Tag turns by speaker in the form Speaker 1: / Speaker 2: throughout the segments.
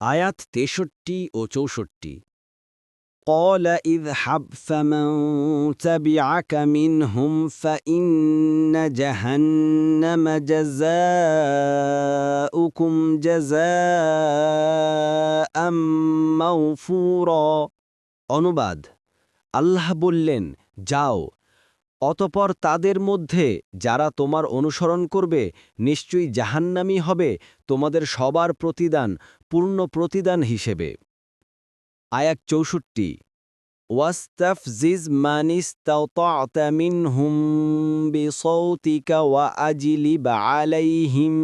Speaker 1: আয়াত ৬৩ ও ৬৪। قال اذهب فمن تبعك منهم فإن جهنم جزاؤكم جزاء موفورا। অনুবাদ, আল্লাহ বললেন, যাও, অতপর তাদের মধ্যে যারা তোমার অনুসরণ করবে নিশ্চয়ই জাহান্নামী হবে তোমাদের সবার প্রতিদান, পূর্ণ প্রতিদান হিসেবে। আয়াত ৬৪। ওয়াস্তাফজিজ মানিস্তাতা'তা মিনহুম বিসাউতিকা ওয়া আজলিব আলাইহিম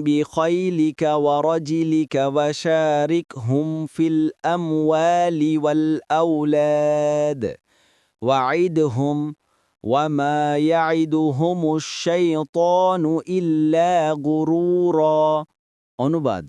Speaker 1: বিখাইলিকা ওয়া রাজিলিকা ওয়া শারিকহুম ফিল আমওয়ালি ওয়াল আওলাদ ওয়া'ইদহুম ওয়া মা ইয়া'iদুহুমুশ শাইতানু ইল্লা গুরুরা। অনুবাদ,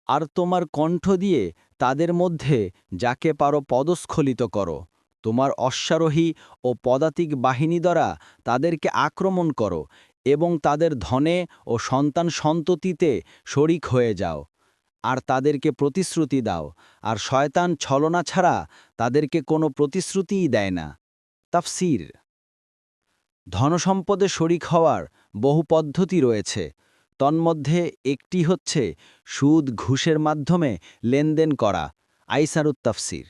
Speaker 1: আর তোমার কণ্ঠ দিয়ে তাদের মধ্যে যাকে পারো পদস্খলিত করো, তোমার অশ্বারোহী ও পদাতিক বাহিনী দ্বারা তাদেরকে আক্রমণ করো এবং তাদের ধনে ও সন্তান সন্ততিতে শরিক হয়ে যাও, আর তাদেরকে প্রতিশ্রুতি দাও, আর শয়তান ছলনা ছাড়া তাদেরকে কোনো প্রতিশ্রুতিই দেয় না। তাফসীর। ধনসম্পদে শরিক হওয়ার বহু পদ্ধতি রয়েছে, তন্মধ্যে একটি হচ্ছে সুদ ঘুষের মাধ্যমে লেনদেন করা। আইসারুত তাফসীর।